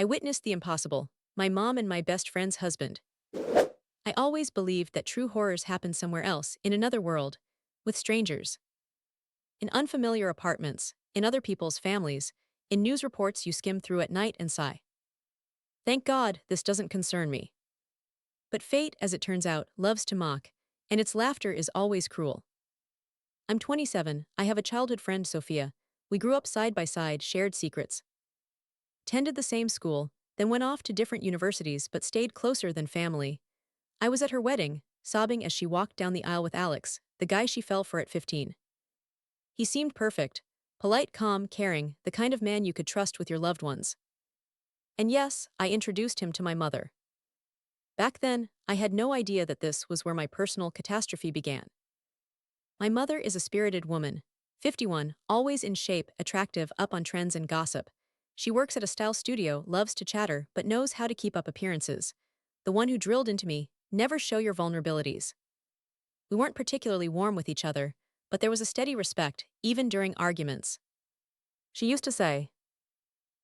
I witnessed the impossible, my mom and my best friend's husband. I always believed that true horrors happen somewhere else, in another world, with strangers. In unfamiliar apartments, in other people's families, in news reports you skim through at night and sigh. Thank God, this doesn't concern me. But fate, as it turns out, loves to mock, and its laughter is always cruel. I'm 27, I have a childhood friend, Sophia. We grew up side by side, shared secrets. Attended the same school, then went off to different universities but stayed closer than family. I was at her wedding, sobbing as she walked down the aisle with Alex, the guy she fell for at 15. He seemed perfect, polite, calm, caring, the kind of man you could trust with your loved ones. And yes, I introduced him to my mother. Back then, I had no idea that this was where my personal catastrophe began. My mother is a spirited woman, 51, always in shape, attractive, up on trends and gossip. She works at a style studio, loves to chatter, but knows how to keep up appearances. The one who drilled into me, never show your vulnerabilities. We weren't particularly warm with each other, but there was a steady respect, even during arguments. She used to say,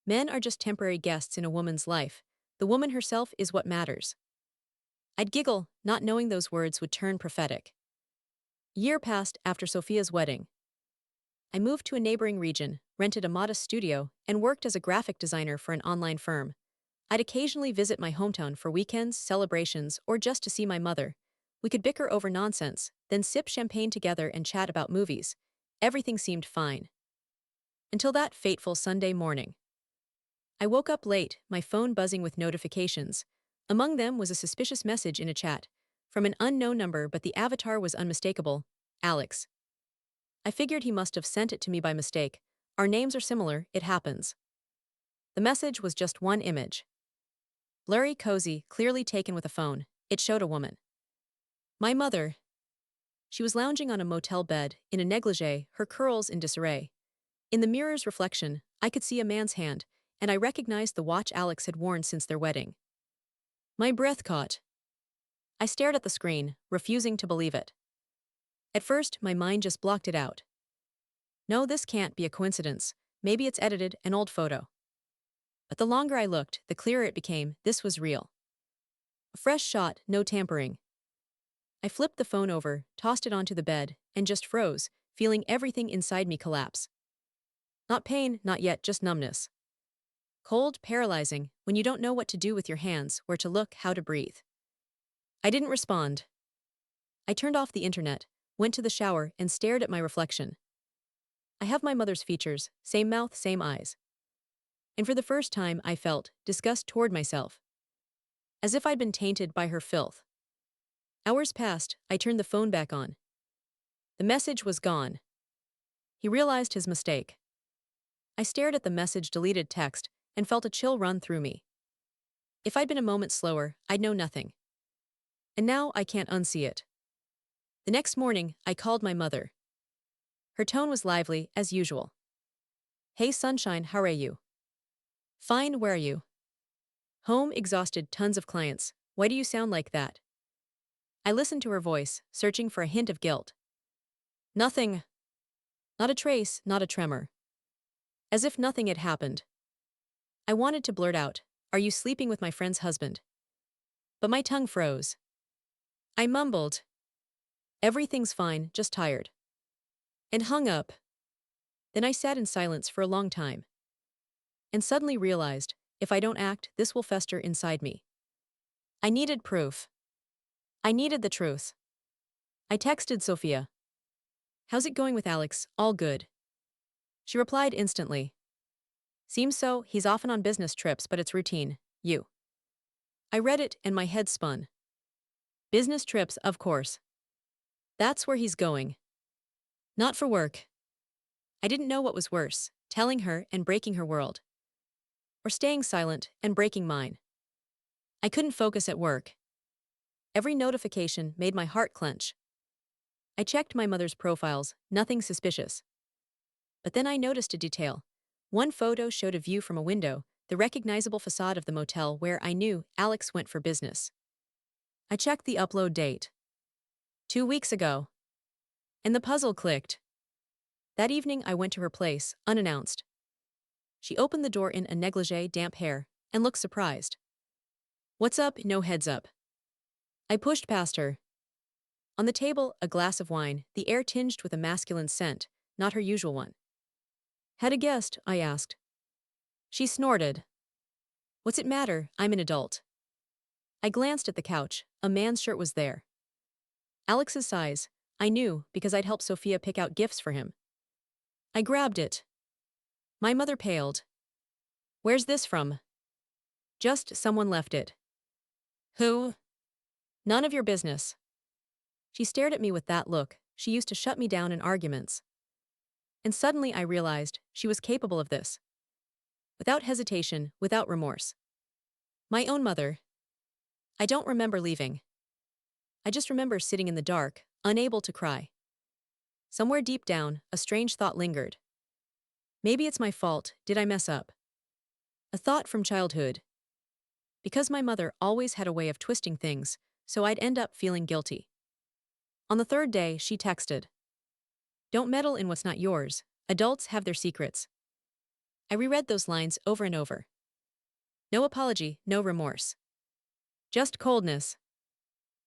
"Men are just temporary guests in a woman's life. The woman herself is what matters." I'd giggle, not knowing those words would turn prophetic. A year passed after Sophia's wedding. I moved to a neighboring region, rented a modest studio, and worked as a graphic designer for an online firm. I'd occasionally visit my hometown for weekends, celebrations, or just to see my mother. We could bicker over nonsense, then sip champagne together and chat about movies. Everything seemed fine. Until that fateful Sunday morning. I woke up late, my phone buzzing with notifications. Among them was a suspicious message in a chat, from an unknown number, but the avatar was unmistakable, Alex. I figured he must have sent it to me by mistake. Our names are similar, it happens. The message was just one image. Blurry, cozy, clearly taken with a phone. It showed a woman. My mother. She was lounging on a motel bed, in a negligee, her curls in disarray. In the mirror's reflection, I could see a man's hand, and I recognized the watch Alex had worn since their wedding. My breath caught. I stared at the screen, refusing to believe it. At first, my mind just blocked it out. No, this can't be a coincidence. Maybe it's edited, an old photo. But the longer I looked, the clearer it became, this was real. A fresh shot, no tampering. I flipped the phone over, tossed it onto the bed, and just froze, feeling everything inside me collapse. Not pain, not yet, just numbness. Cold, paralyzing, when you don't know what to do with your hands, where to look, how to breathe. I didn't respond. I turned off the internet, went to the shower, and stared at my reflection. I have my mother's features, same mouth, same eyes. And for the first time, I felt disgust toward myself. As if I'd been tainted by her filth. Hours passed, I turned the phone back on. The message was gone. He realized his mistake. I stared at the message-deleted text and felt a chill run through me. If I'd been a moment slower, I'd know nothing. And now I can't unsee it. The next morning, I called my mother. Her tone was lively, as usual. "Hey sunshine, how are you?" "Fine, where are you?" "Home, exhausted, tons of clients. Why do you sound like that?" I listened to her voice, searching for a hint of guilt. Nothing. Not a trace, not a tremor. As if nothing had happened. I wanted to blurt out, "Are you sleeping with my friend's husband?" But my tongue froze. I mumbled, "Everything's fine, just tired." And hung up. Then I sat in silence for a long time. And suddenly realized, if I don't act, this will fester inside me. I needed proof. I needed the truth. I texted Sophia. "How's it going with Alex? All good." She replied instantly. "Seems so, he's often on business trips, but it's routine. You." I read it and my head spun. Business trips, of course. That's where he's going. Not for work. I didn't know what was worse, telling her and breaking her world. Or staying silent and breaking mine. I couldn't focus at work. Every notification made my heart clench. I checked my mother's profiles, nothing suspicious. But then I noticed a detail. One photo showed a view from a window, the recognizable facade of the motel where I knew Alex went for business. I checked the upload date. 2 weeks ago. And the puzzle clicked. That evening I went to her place, unannounced. She opened the door in a negligee, damp hair, and looked surprised. What's up? No heads up. I pushed past her. On the table, a glass of wine, the air tinged with a masculine scent, not her usual one. Had a guest, I asked. She snorted. What's it matter? I'm an adult. I glanced at the couch. A man's shirt was there. Alex's size. I knew, because I'd helped Sophia pick out gifts for him. I grabbed it. My mother paled. Where's this from? Just someone left it. Who? None of your business. She stared at me with that look. She used to shut me down in arguments. And suddenly I realized she was capable of this. Without hesitation, without remorse. My own mother. I don't remember leaving. I just remember sitting in the dark, unable to cry. Somewhere deep down, a strange thought lingered. Maybe it's my fault, did I mess up? A thought from childhood. Because my mother always had a way of twisting things, so I'd end up feeling guilty. On the third day, she texted. Don't meddle in what's not yours. Adults have their secrets. I reread those lines over and over. No apology, no remorse. Just coldness.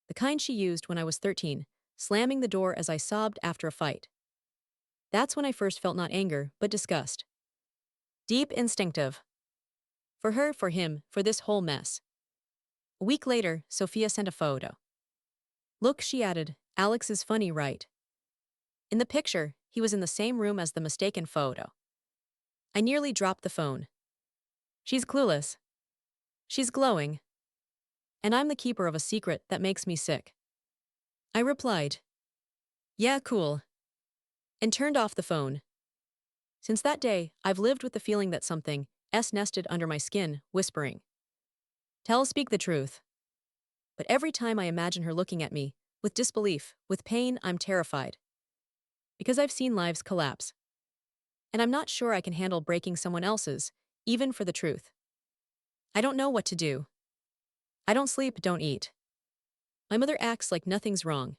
The kind she used when I was 13, slamming the door as I sobbed after a fight. That's when I first felt not anger, but disgust. Deep instinctive. For her, for him, for this whole mess. A week later, Sophia sent a photo. Look, she added, Alex is funny, right? In the picture, he was in the same room as the mistaken photo. I nearly dropped the phone. She's clueless. She's glowing. And I'm the keeper of a secret that makes me sick. I replied. Yeah, cool. And turned off the phone. Since that day, I've lived with the feeling that something nested under my skin, whispering. Speak the truth. But every time I imagine her looking at me, with disbelief, with pain, I'm terrified. Because I've seen lives collapse. And I'm not sure I can handle breaking someone else's, even for the truth. I don't know what to do. I don't sleep, don't eat. My mother acts like nothing's wrong.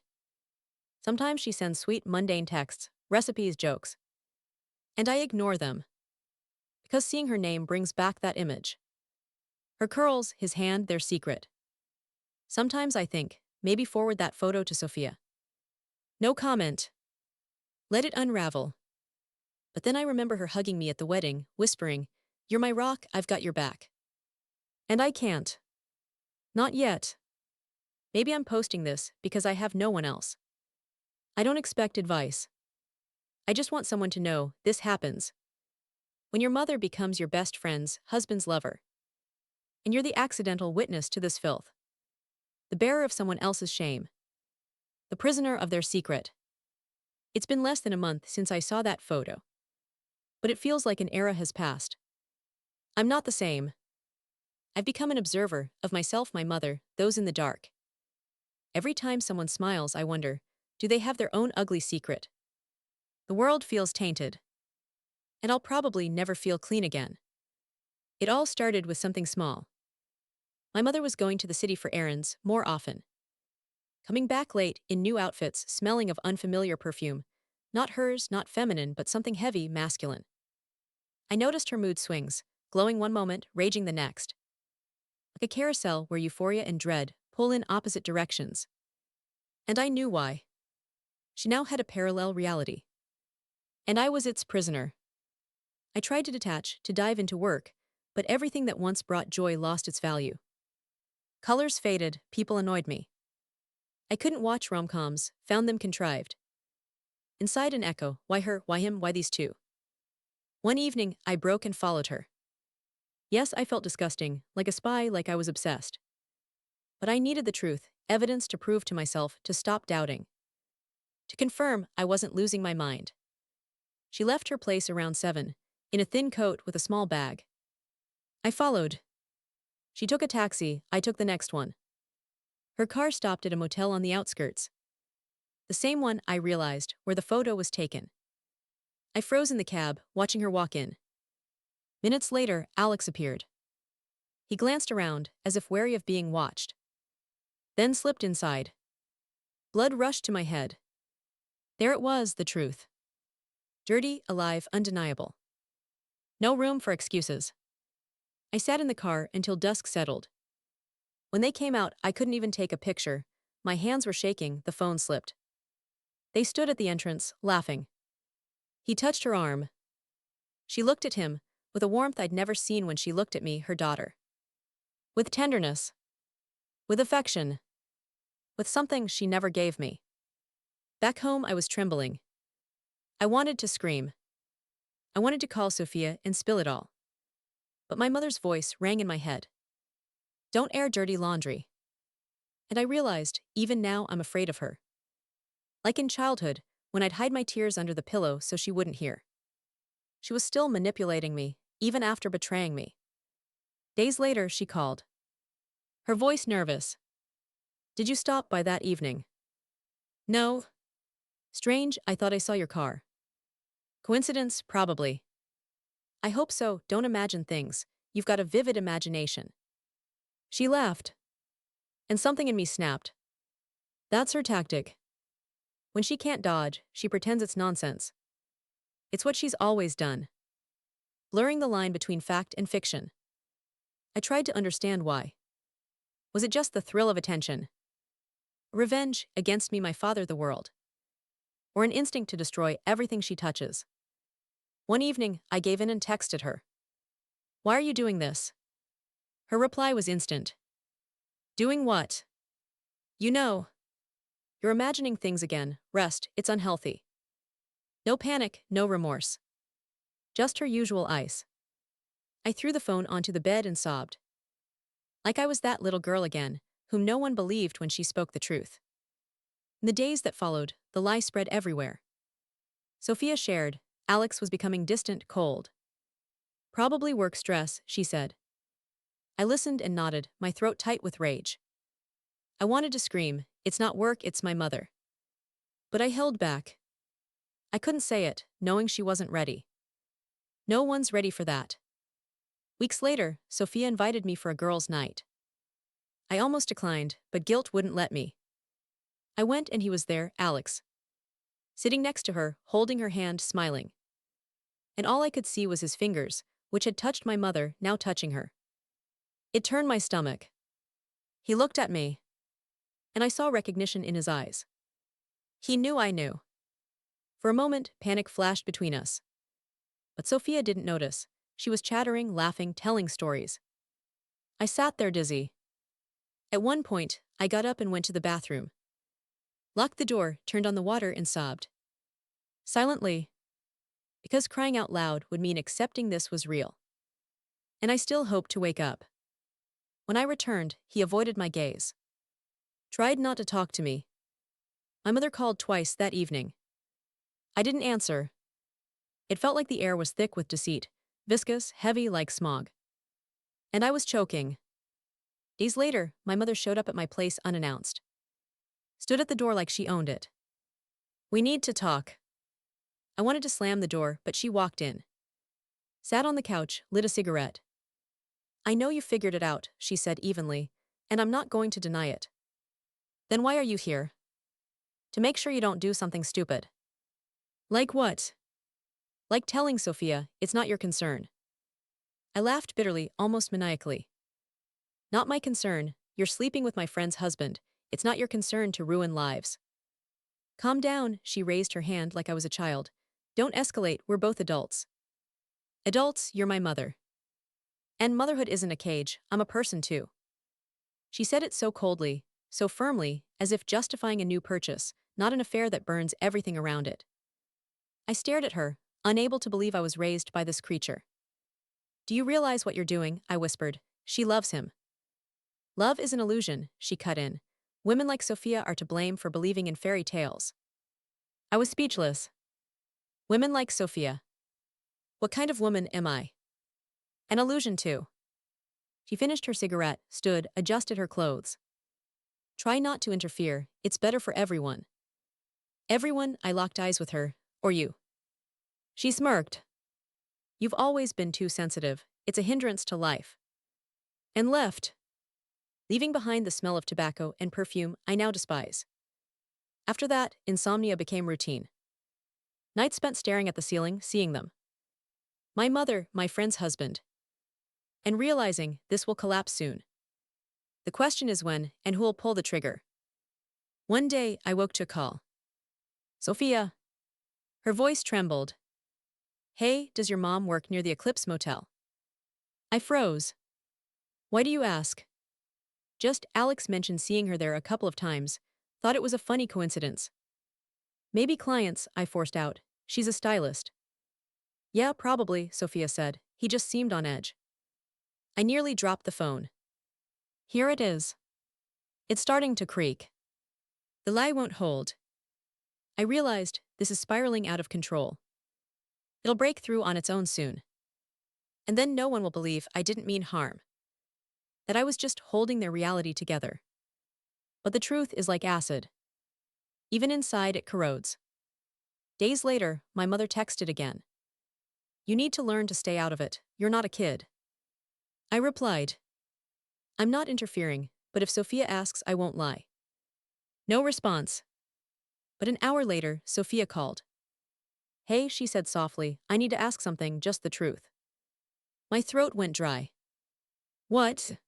Sometimes she sends sweet, mundane texts, recipes, jokes. And I ignore them. Because seeing her name brings back that image. Her curls, his hand, their secret. Sometimes I think, maybe forward that photo to Sophia. No comment. Let it unravel. But then I remember her hugging me at the wedding, whispering, You're my rock, I've got your back. And I can't. Not yet. Maybe I'm posting this because I have no one else. I don't expect advice. I just want someone to know this happens. When your mother becomes your best friend's husband's lover. And you're the accidental witness to this filth. The bearer of someone else's shame. The prisoner of their secret. It's been less than a month since I saw that photo. But it feels like an era has passed. I'm not the same. I've become an observer of myself, my mother, those in the dark. Every time someone smiles, I wonder, do they have their own ugly secret? The world feels tainted. And I'll probably never feel clean again. It all started with something small. My mother was going to the city for errands more often. Coming back late in new outfits, smelling of unfamiliar perfume. Not hers, not feminine, but something heavy, masculine. I noticed her mood swings, glowing one moment, raging the next. Like a carousel where euphoria and dread pull in opposite directions. And I knew why. She now had a parallel reality. And I was its prisoner. I tried to detach, to dive into work, but everything that once brought joy lost its value. Colors faded, people annoyed me. I couldn't watch rom-coms, found them contrived. Inside an echo, why her, why him, why these two? One evening, I broke and followed her. Yes, I felt disgusting, like a spy, like I was obsessed. But I needed the truth, evidence to prove to myself, to stop doubting. To confirm I wasn't losing my mind. She left her place around 7, in a thin coat with a small bag. I followed. She took a taxi, I took the next one. Her car stopped at a motel on the outskirts. The same one, I realized, where the photo was taken. I froze in the cab, watching her walk in. Minutes later, Alex appeared. He glanced around, as if wary of being watched. Then slipped inside. Blood rushed to my head. There it was, the truth. Dirty, alive, undeniable. No room for excuses. I sat in the car until dusk settled. When they came out, I couldn't even take a picture. My hands were shaking, the phone slipped. They stood at the entrance, laughing. He touched her arm. She looked at him, with a warmth I'd never seen when she looked at me, her daughter. With tenderness. With affection. With something she never gave me. Back home, I was trembling. I wanted to scream. I wanted to call Sophia and spill it all. But my mother's voice rang in my head. Don't air dirty laundry. And I realized, even now, I'm afraid of her. Like in childhood, when I'd hide my tears under the pillow so she wouldn't hear. She was still manipulating me, even after betraying me. Days later, she called. Her voice nervous. Did you stop by that evening? No. Strange, I thought I saw your car. Coincidence, probably. I hope so, don't imagine things. You've got a vivid imagination. She laughed. And something in me snapped. That's her tactic. When she can't dodge, she pretends it's nonsense. It's what she's always done. Blurring the line between fact and fiction. I tried to understand why. Was it just the thrill of attention? Revenge against me, my father, the world. Or an instinct to destroy everything she touches? One evening, I gave in and texted her. Why are you doing this? Her reply was instant. Doing what? You know. You're imagining things again. Rest, it's unhealthy. No panic, no remorse. Just her usual ice. I threw the phone onto the bed and sobbed. Like I was that little girl again, whom no one believed when she spoke the truth. In the days that followed, the lie spread everywhere. Sophia shared, Alex was becoming distant, cold. Probably work stress, she said. I listened and nodded, my throat tight with rage. I wanted to scream, it's not work, it's my mother. But I held back. I couldn't say it, knowing she wasn't ready. No one's ready for that. Weeks later, Sophia invited me for a girls' night. I almost declined, but guilt wouldn't let me. I went and he was there, Alex. Sitting next to her, holding her hand, smiling. And all I could see was his fingers, which had touched my mother, now touching her. It turned my stomach. He looked at me. And I saw recognition in his eyes. He knew I knew. For a moment, panic flashed between us. But Sophia didn't notice. She was chattering, laughing, telling stories. I sat there dizzy. At one point, I got up and went to the bathroom. Locked the door, turned on the water and sobbed. Silently. Because crying out loud would mean accepting this was real. And I still hoped to wake up. When I returned, he avoided my gaze. Tried not to talk to me. My mother called twice that evening. I didn't answer. It felt like the air was thick with deceit, viscous, heavy like smog. And I was choking. Days later, my mother showed up at my place unannounced. Stood at the door like she owned it. We need to talk. I wanted to slam the door, but she walked in. Sat on the couch, lit a cigarette. I know you figured it out, she said evenly, and I'm not going to deny it. Then why are you here? To make sure you don't do something stupid. Like what? Like telling Sophia, it's not your concern. I laughed bitterly, almost maniacally. Not my concern, you're sleeping with my friend's husband. It's not your concern to ruin lives. Calm down, she raised her hand like I was a child. Don't escalate, we're both adults. Adults, you're my mother. And motherhood isn't a cage, I'm a person too. She said it so coldly, so firmly, as if justifying a new purchase, not an affair that burns everything around it. I stared at her, unable to believe I was raised by this creature. Do you realize what you're doing? I whispered. She loves him. Love is an illusion, she cut in. Women like Sophia are to blame for believing in fairy tales. I was speechless. Women like Sophia. What kind of woman am I? An illusion too. She finished her cigarette, stood, adjusted her clothes. Try not to interfere, it's better for everyone. Everyone, I locked eyes with her, or you. She smirked. You've always been too sensitive, it's a hindrance to life. And left. Leaving behind the smell of tobacco and perfume I now despise. After that, insomnia became routine. Nights spent staring at the ceiling, seeing them. My mother, my friend's husband. and realizing this will collapse soon. The question is when and who will pull the trigger. One day, I woke to a call. Sophia. Her voice trembled. Hey, does your mom work near the Eclipse Motel? I froze. Why do you ask? Just Alex mentioned seeing her there a couple of times. Thought it was a funny coincidence. Maybe clients, I forced out. She's a stylist. Yeah, probably, Sophia said. He just seemed on edge. I nearly dropped the phone. Here it is. It's starting to creak. The lie won't hold. I realized this is spiraling out of control. It'll break through on its own soon. And then no one will believe I didn't mean harm. That I was just holding their reality together. But the truth is like acid. Even inside, it corrodes. Days later, my mother texted again. You need to learn to stay out of it. You're not a kid. I replied. I'm not interfering, but if Sophia asks, I won't lie. No response. But an hour later, Sophia called. Hey, she said softly, I need to ask something, just the truth. My throat went dry. What?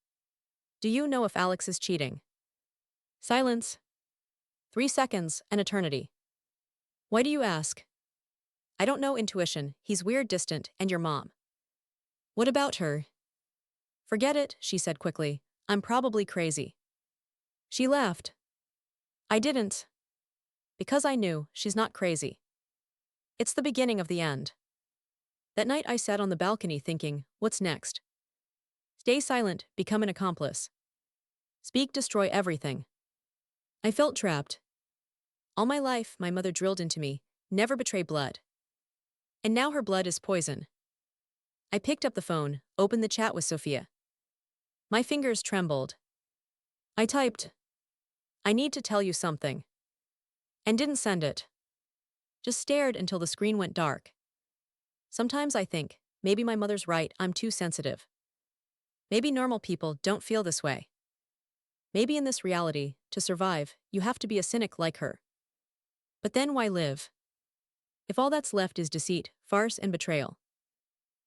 Do you know if Alex is cheating? Silence. 3 seconds, an eternity. Why do you ask? I don't know intuition, he's weird, distant, and your mom. What about her? Forget it, she said quickly. I'm probably crazy. She laughed. I didn't. Because I knew she's not crazy. It's the beginning of the end. That night I sat on the balcony thinking, what's next? Stay silent, become an accomplice. Speak, destroy everything. I felt trapped. All my life, my mother drilled into me, never betray blood. And now her blood is poison. I picked up the phone, opened the chat with Sophia. My fingers trembled. I typed, I need to tell you something. And didn't send it. Just stared until the screen went dark. Sometimes I think, maybe my mother's right, I'm too sensitive. Maybe normal people don't feel this way. Maybe in this reality, to survive, you have to be a cynic like her. But then why live? If all that's left is deceit, farce, and betrayal.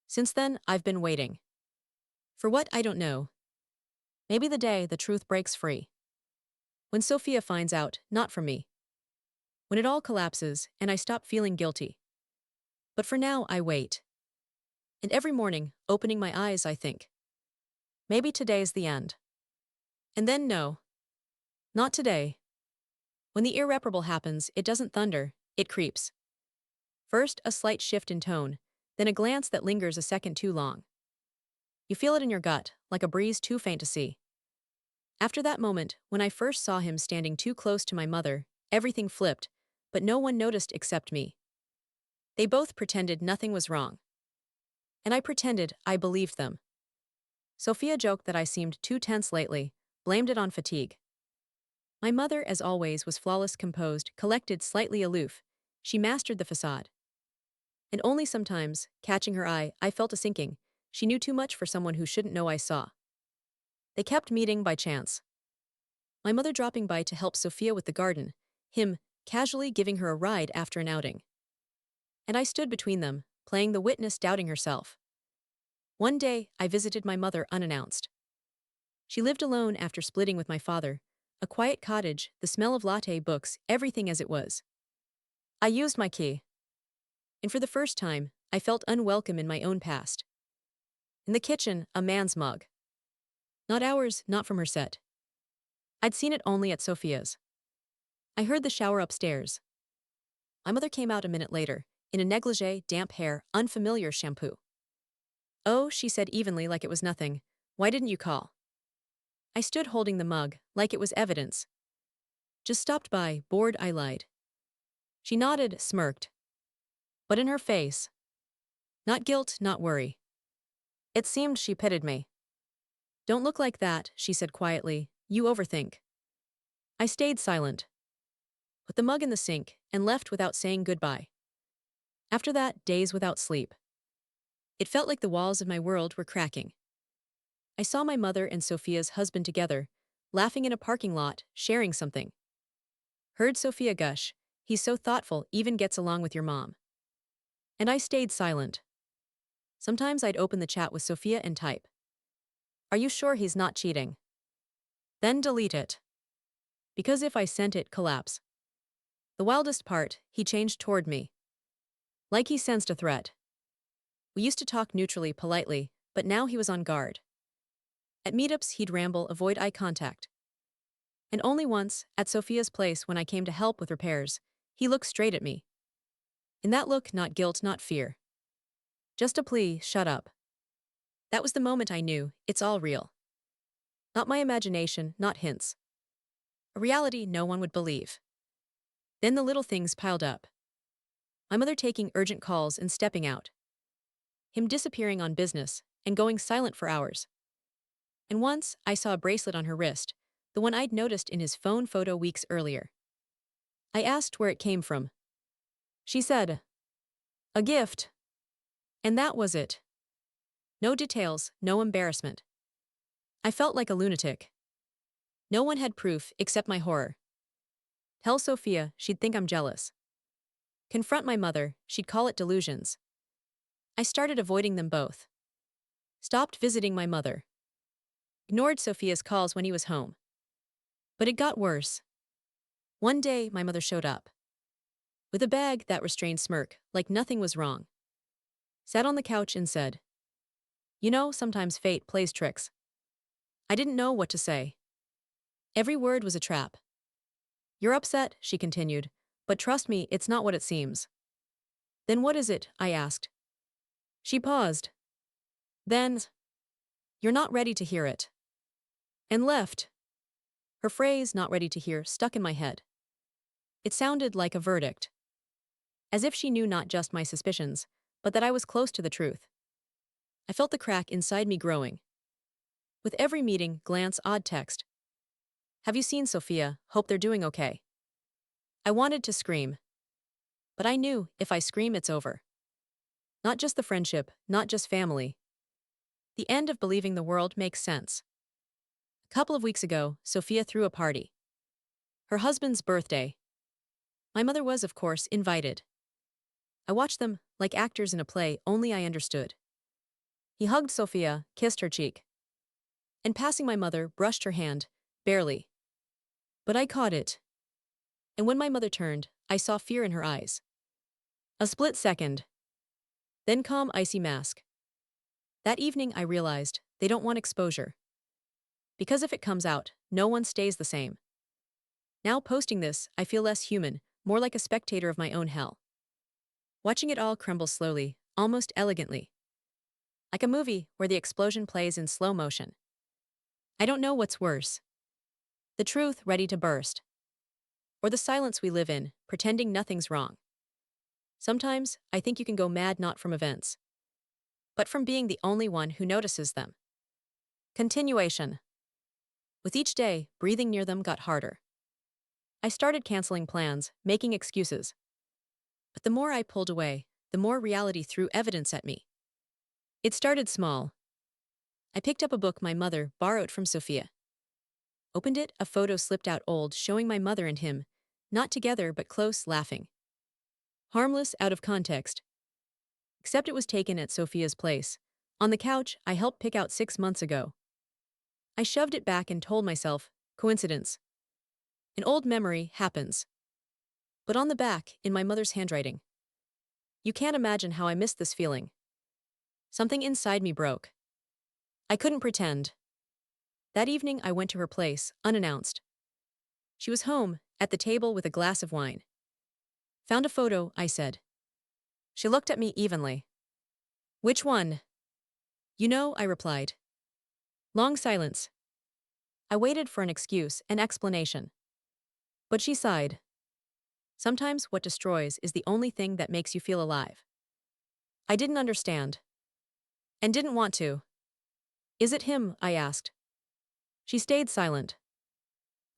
Since then, I've been waiting. For what, I don't know. Maybe the day the truth breaks free. When Sophia finds out, not from me. When it all collapses and I stop feeling guilty. But for now, I wait. And every morning, opening my eyes, I think. Maybe today's the end. And then no. Not today. When the irreparable happens, it doesn't thunder, it creeps. First, a slight shift in tone, then a glance that lingers a second too long. You feel it in your gut, like a breeze too faint to see. After that moment, when I first saw him standing too close to my mother, everything flipped, but no one noticed except me. They both pretended nothing was wrong. And I pretended I believed them. Sophia joked that I seemed too tense lately, blamed it on fatigue. My mother, as always, was flawless, composed, collected, slightly aloof. She mastered the facade. And only sometimes, catching her eye, I felt a sinking. She knew too much for someone who shouldn't know I saw. They kept meeting by chance. My mother dropping by to help Sophia with the garden, him casually giving her a ride after an outing. And I stood between them, playing the witness, doubting herself. One day, I visited my mother unannounced. She lived alone after splitting with my father, a quiet cottage, the smell of latte, books, everything as it was. I used my key. And for the first time, I felt unwelcome in my own past. In the kitchen, a man's mug. Not ours, not from her set. I'd seen it only at Sophia's. I heard the shower upstairs. My mother came out a minute later, in a negligee, damp hair, unfamiliar shampoo. Oh, she said evenly like it was nothing. Why didn't you call? I stood holding the mug, like it was evidence. Just stopped by, bored, I lied. She nodded, smirked. But in her face. Not guilt, not worry. It seemed she pitied me. Don't look like that, she said quietly. You overthink. I stayed silent. Put the mug in the sink, and left without saying goodbye. After that, days without sleep. It felt like the walls of my world were cracking. I saw my mother and Sophia's husband together, laughing in a parking lot, sharing something. Heard Sophia gush, he's so thoughtful, even gets along with your mom. And I stayed silent. Sometimes I'd open the chat with Sophia and type. Are you sure he's not cheating? Then delete it. Because if I sent it, collapse. The wildest part, he changed toward me. Like he sensed a threat. We used to talk neutrally, politely, but now he was on guard. At meetups, he'd ramble, avoid eye contact. And only once, at Sophia's place when I came to help with repairs, he looked straight at me. In that look, not guilt, not fear. Just a plea, shut up. That was the moment I knew, it's all real. Not my imagination, not hints. A reality no one would believe. Then the little things piled up. My mother taking urgent calls and stepping out. Him disappearing on business and going silent for hours. And once, I saw a bracelet on her wrist, the one I'd noticed in his phone photo weeks earlier. I asked where it came from. She said, a gift. And that was it. No details, no embarrassment. I felt like a lunatic. No one had proof except my horror. Tell Sophia, she'd think I'm jealous. Confront my mother, she'd call it delusions. I started avoiding them both. Stopped visiting my mother. Ignored Sophia's calls when he was home. But it got worse. One day, my mother showed up. With a bag, that restrained smirk, like nothing was wrong. Sat on the couch and said, you know, sometimes fate plays tricks. I didn't know what to say. Every word was a trap. You're upset, she continued, but trust me, it's not what it seems. Then what is it? I asked. She paused. Then, you're not ready to hear it. And left. Her phrase, not ready to hear, stuck in my head. It sounded like a verdict. As if she knew not just my suspicions, but that I was close to the truth. I felt the crack inside me growing. With every meeting, glance, odd text. Have you seen Sophia? Hope they're doing okay. I wanted to scream. But I knew, if I scream, it's over. Not just the friendship, not just family. The end of believing the world makes sense. A couple of weeks ago, Sophia threw a party. Her husband's birthday. My mother was, of course, invited. I watched them, like actors in a play, only I understood. He hugged Sophia, kissed her cheek. And passing my mother, brushed her hand, barely. But I caught it. And when my mother turned, I saw fear in her eyes. A split second. Then calm, icy mask. That evening I realized, they don't want exposure. Because if it comes out, no one stays the same. Now posting this, I feel less human, more like a spectator of my own hell. Watching it all crumble slowly, almost elegantly. Like a movie where the explosion plays in slow motion. I don't know what's worse. The truth ready to burst. Or the silence we live in, pretending nothing's wrong. Sometimes, I think you can go mad not from events, but from being the only one who notices them. Continuation. With each day, breathing near them got harder. I started canceling plans, making excuses. But the more I pulled away, the more reality threw evidence at me. It started small. I picked up a book my mother borrowed from Sophia. Opened it, a photo slipped out old, showing my mother and him, not together but close, laughing. Harmless, out of context. Except it was taken at Sophia's place, on the couch I helped pick out 6 months ago. I shoved it back and told myself, coincidence. An old memory happens. But on the back, in my mother's handwriting. You can't imagine how I missed this feeling. Something inside me broke. I couldn't pretend. That evening I went to her place, unannounced. She was home, at the table with a glass of wine. Found a photo, I said. She looked at me evenly. Which one? You know, I replied. Long silence. I waited for an excuse, an explanation. But she sighed. Sometimes what destroys is the only thing that makes you feel alive. I didn't understand. And didn't want to. Is it him? I asked. She stayed silent.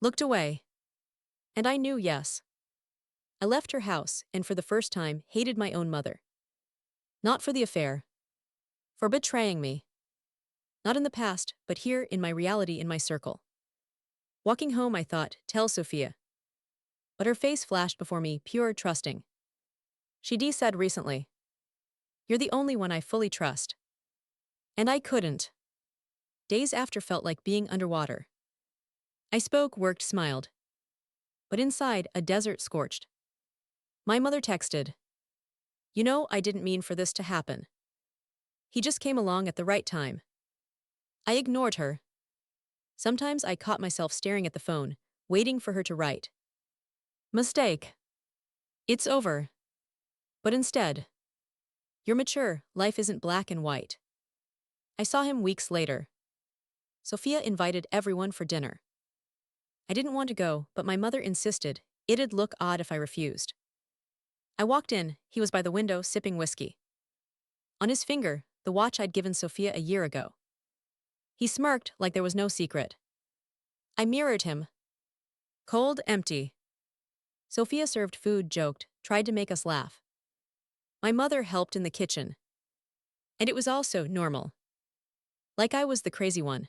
Looked away. And I knew yes. I left her house and for the first time hated my own mother. Not for the affair. For betraying me. Not in the past, but here in my reality, in my circle. Walking home I thought, tell Sophia. But her face flashed before me, pure, trusting. She said recently. You're the only one I fully trust. And I couldn't. Days after felt like being underwater. I spoke, worked, smiled. But inside, a desert scorched. My mother texted, "You know, I didn't mean for this to happen. He just came along at the right time." I ignored her. Sometimes I caught myself staring at the phone, waiting for her to write. "Mistake. It's over." But instead, "You're mature, life isn't black and white." I saw him weeks later. Sophia invited everyone for dinner. I didn't want to go, but my mother insisted. It'd look odd if I refused. I walked in, he was by the window sipping whiskey. On his finger, the watch I'd given Sophia a year ago. He smirked like there was no secret. I mirrored him. Cold, empty. Sophia served food, joked, tried to make us laugh. My mother helped in the kitchen. And it was also normal. Like I was the crazy one.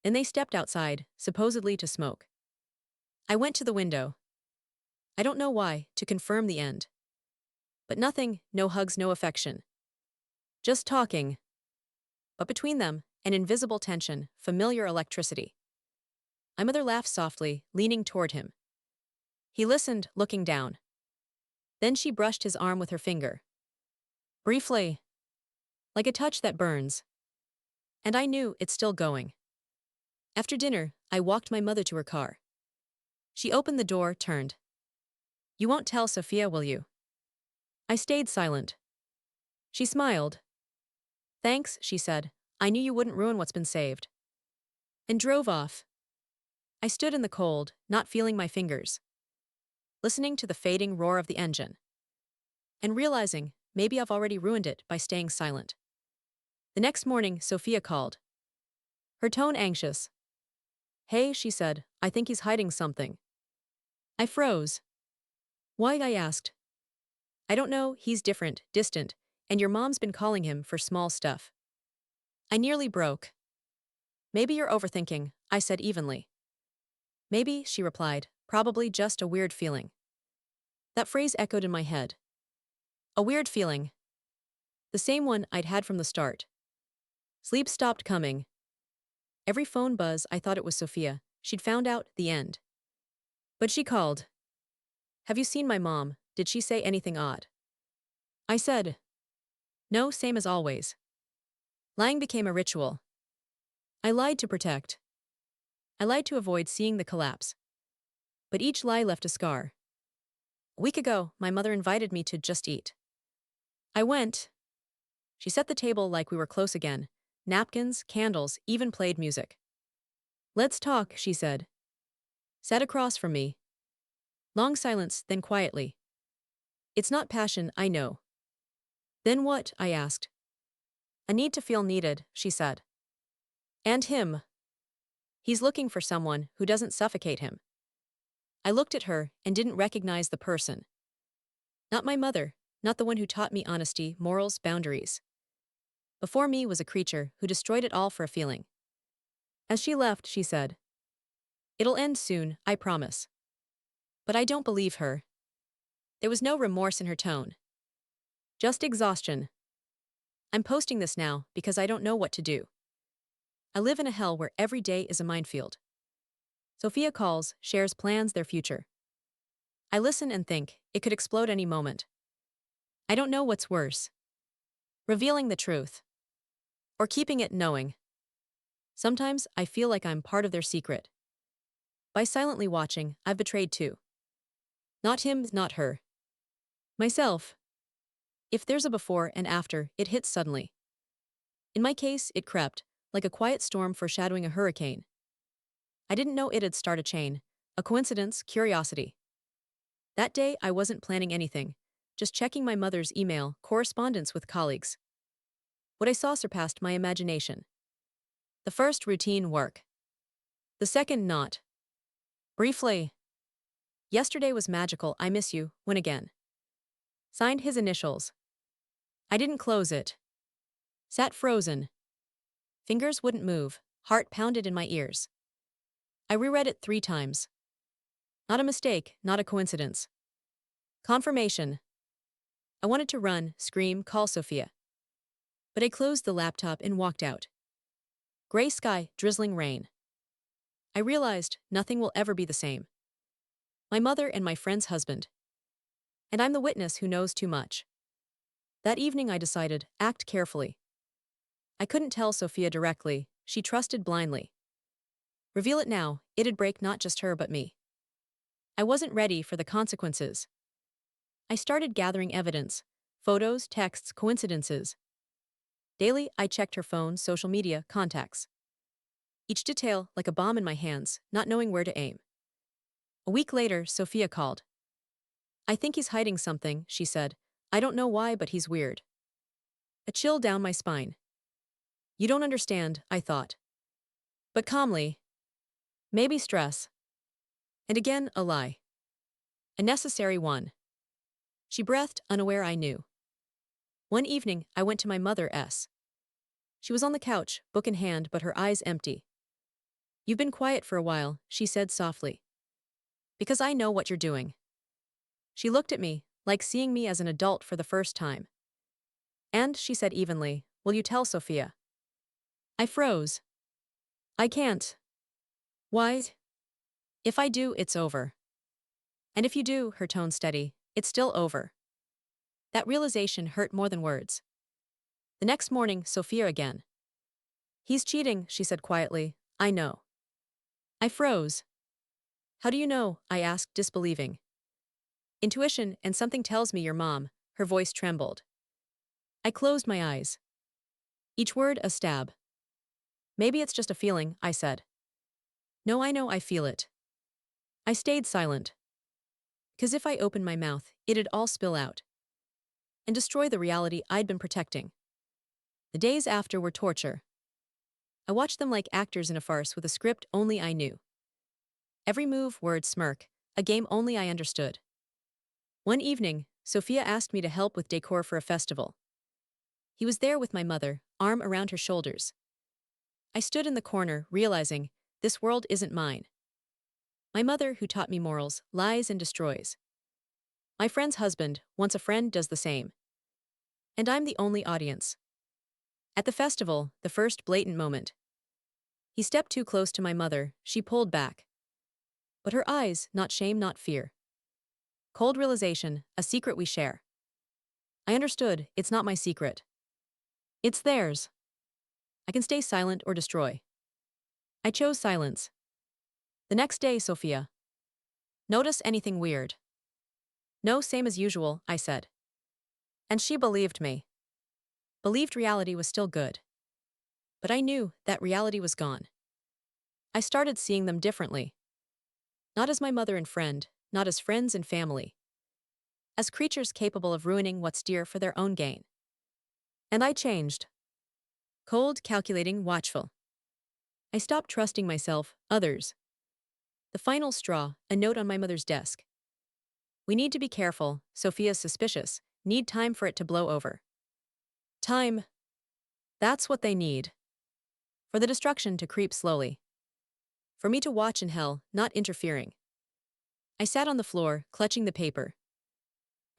Then they stepped outside, supposedly to smoke. I went to the window. I don't know why, to confirm the end. But nothing, no hugs, no affection. Just talking. But between them, an invisible tension, familiar electricity. My mother laughed softly, leaning toward him. He listened, looking down. Then she brushed his arm with her finger. Briefly. Like a touch that burns. And I knew it's still going. After dinner, I walked my mother to her car. She opened the door, turned. "You won't tell Sophia, will you?" I stayed silent. She smiled. "Thanks," she said. "I knew you wouldn't ruin what's been saved." And drove off. I stood in the cold, not feeling my fingers. Listening to the fading roar of the engine. And realizing, maybe I've already ruined it by staying silent. The next morning, Sophia called. Her tone anxious. "Hey," she said, "I think he's hiding something." I froze. "Why?" I asked. "I don't know, he's different, distant, and your mom's been calling him for small stuff." I nearly broke. "Maybe you're overthinking," I said evenly. "Maybe," she replied, "probably just a weird feeling." That phrase echoed in my head. A weird feeling. The same one I'd had from the start. Sleep stopped coming. Every phone buzz, I thought it was Sophia. She'd found out the end. But she called. "Have you seen my mom? Did she say anything odd?" I said, "No, same as always." Lying became a ritual. I lied to protect. I lied to avoid seeing the collapse. But each lie left a scar. A week ago, my mother invited me to just eat. I went. She set the table like we were close again. Napkins, candles, even played music. "Let's talk," she said. Sat across from me. Long silence, then quietly. "It's not passion, I know." "Then what?" I asked. "A need to feel needed," she said. "And him. He's looking for someone who doesn't suffocate him." I looked at her and didn't recognize the person. Not my mother, not the one who taught me honesty, morals, boundaries. Before me was a creature who destroyed it all for a feeling. As she left, she said, "It'll end soon, I promise." But I don't believe her. There was no remorse in her tone. Just exhaustion. I'm posting this now because I don't know what to do. I live in a hell where every day is a minefield. Sophia calls, shares plans, their future. I listen and think, it could explode any moment. I don't know what's worse. Revealing the truth. Or keeping it knowing. Sometimes I feel like I'm part of their secret. By silently watching, I've betrayed too. Not him, not her. Myself. If there's a before and after, it hits suddenly. In my case, it crept, like a quiet storm foreshadowing a hurricane. I didn't know it'd start a chain, a coincidence, curiosity. That day, I wasn't planning anything, just checking my mother's email, correspondence with colleagues. What I saw surpassed my imagination. The first, routine work. The second, not. Briefly. Yesterday was magical, I miss you, when again. Signed his initials. I didn't close it. Sat frozen. Fingers wouldn't move, heart pounded in my ears. I reread it 3 times. Not a mistake, not a coincidence. Confirmation. I wanted to run, scream, call Sophia. But I closed the laptop and walked out. Gray sky, drizzling rain. I realized nothing will ever be the same. My mother and my friend's husband. And I'm the witness who knows too much. That evening I decided, act carefully. I couldn't tell Sophia directly, she trusted blindly. Reveal it now, it'd break not just her but me. I wasn't ready for the consequences. I started gathering evidence, photos, texts, coincidences. Daily, I checked her phone, social media, contacts. Each detail like a bomb in my hands, not knowing where to aim. A week later, Sophia called. I think he's hiding something, she said. I don't know why, but he's weird. A chill down my spine. You don't understand, I thought. But calmly. Maybe stress. And again, a lie. A necessary one. She breathed, unaware I knew. One evening, I went to my mother's. She was on the couch, book in hand, but her eyes empty. You've been quiet for a while, she said softly. Because I know what you're doing. She looked at me, like seeing me as an adult for the first time. And, she said evenly, will you tell Sophia? I froze. I can't. Why? If I do, it's over. And if you do, her tone steady, it's still over. That realization hurt more than words. The next morning, Sophia again. He's cheating, she said quietly. I know. I froze. How do you know? I asked, disbelieving. Intuition, and something tells me your mom, her voice trembled. I closed my eyes. Each word a stab. Maybe it's just a feeling, I said. No, I know I feel it. I stayed silent. Because if I opened my mouth, it'd all spill out. And destroy the reality I'd been protecting. The days after were torture. I watched them like actors in a farce with a script only I knew. Every move, word, smirk, a game only I understood. One evening, Sophia asked me to help with decor for a festival. He was there with my mother, arm around her shoulders. I stood in the corner, realizing, this world isn't mine. My mother, who taught me morals, lies and destroys. My friend's husband, once a friend, does the same. And I'm the only audience. At the festival, the first blatant moment. He stepped too close to my mother, she pulled back. But her eyes, not shame, not fear. Cold realization, a secret we share. I understood, it's not my secret. It's theirs. I can stay silent or destroy. I chose silence. The next day, Sophia. Notice anything weird? No, same as usual, I said. And she believed me. Believed reality was still good. But I knew that reality was gone. I started seeing them differently. Not as my mother and friend, not as friends and family. As creatures capable of ruining what's dear for their own gain. And I changed. Cold, calculating, watchful. I stopped trusting myself, others. The final straw, a note on my mother's desk. We need to be careful, Sophia's suspicious, need time for it to blow over. Time. That's what they need. For the destruction to creep slowly. For me to watch in hell, not interfering. I sat on the floor, clutching the paper.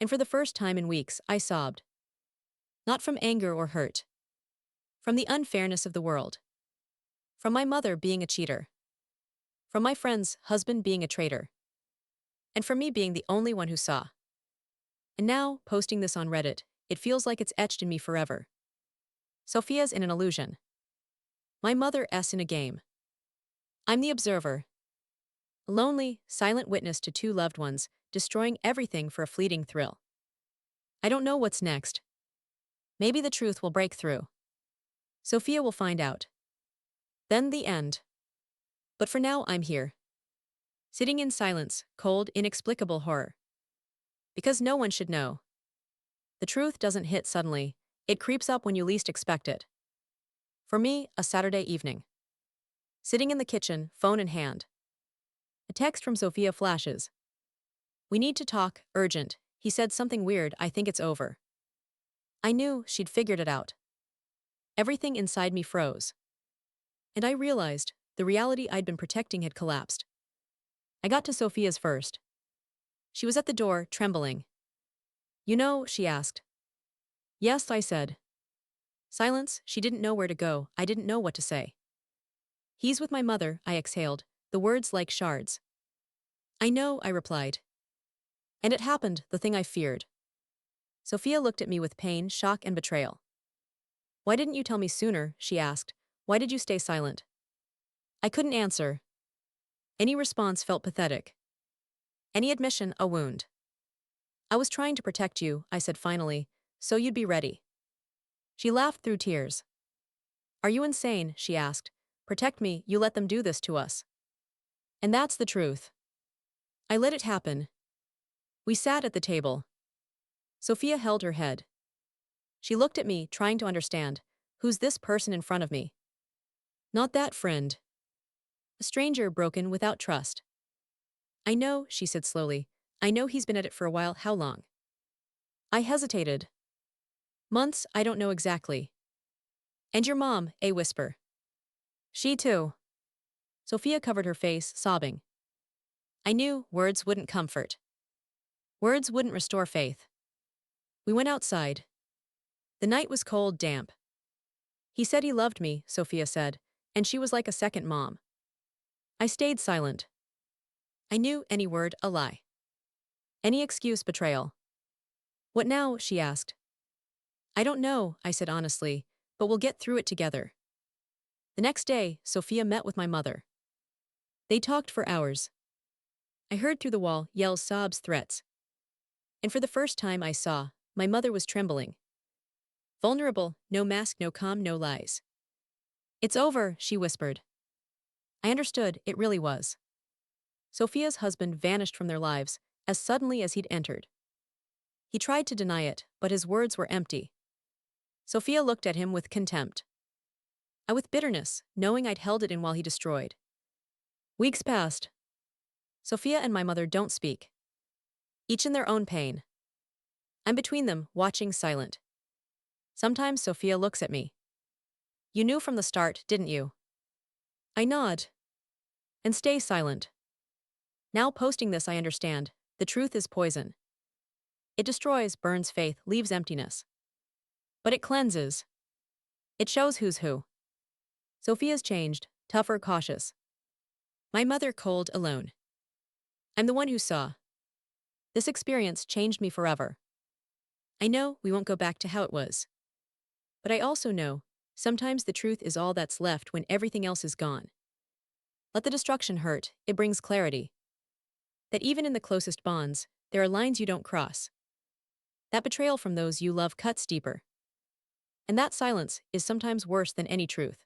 And for the first time in weeks, I sobbed. Not from anger or hurt. From the unfairness of the world. From my mother being a cheater. From my friend's husband being a traitor. And from me being the only one who saw. And now, posting this on Reddit, it feels like it's etched in me forever. Sophia's in an illusion. My mother's in a game. I'm the observer. A lonely, silent witness to two loved ones, destroying everything for a fleeting thrill. I don't know what's next. Maybe the truth will break through. Sophia will find out. Then the end. But for now, I'm here. Sitting in silence, cold, inexplicable horror. Because no one should know. The truth doesn't hit suddenly, it creeps up when you least expect it. For me, a Saturday evening. Sitting in the kitchen, phone in hand. A text from Sophia flashes. We need to talk, urgent. He said something weird, I think it's over. I knew she'd figured it out. Everything inside me froze. And I realized the reality I'd been protecting had collapsed. I got to Sophia's first. She was at the door, trembling. You know, she asked. Yes, I said. Silence, she didn't know where to go, I didn't know what to say. He's with my mother, I exhaled, the words like shards. I know, I replied. And it happened, the thing I feared. Sophia looked at me with pain, shock, and betrayal. Why didn't you tell me sooner? She asked. Why did you stay silent? I couldn't answer. Any response felt pathetic. Any admission, a wound. I was trying to protect you, I said finally, so you'd be ready. She laughed through tears. Are you insane? She asked. Protect me, you let them do this to us. And that's the truth. I let it happen. We sat at the table. Sophia held her head. She looked at me, trying to understand. Who's this person in front of me? Not that friend. A stranger broken without trust. I know, she said slowly. I know he's been at it for a while. How long? I hesitated. Months, I don't know exactly. And your mom, a whisper. She too. Sophia covered her face, sobbing. I knew words wouldn't comfort. Words wouldn't restore faith. We went outside. The night was cold, damp. He said he loved me, Sophia said, and she was like a second mom. I stayed silent. I knew any word, a lie. Any excuse, betrayal. What now? She asked. I don't know, I said honestly, but we'll get through it together. The next day, Sophia met with my mother. They talked for hours. I heard through the wall yells, sobs, threats. And for the first time I saw, my mother was trembling. Vulnerable, no mask, no calm, no lies. It's over, she whispered. I understood, it really was. Sophia's husband vanished from their lives as suddenly as he'd entered. He tried to deny it, but his words were empty. Sophia looked at him with contempt. I with bitterness, knowing I'd held it in while he destroyed. Weeks passed. Sophia and my mother don't speak. Each in their own pain. I'm between them, watching silent. Sometimes Sophia looks at me. You knew from the start, didn't you? I nod. And stay silent. Now posting this I understand, the truth is poison. It destroys, burns faith, leaves emptiness. But it cleanses. It shows who's who. Sophia's changed, tougher, cautious. My mother cold, alone. I'm the one who saw. This experience changed me forever. I know we won't go back to how it was. But I also know, sometimes the truth is all that's left when everything else is gone. Let the destruction hurt, it brings clarity. That even in the closest bonds, there are lines you don't cross. That betrayal from those you love cuts deeper. And that silence is sometimes worse than any truth.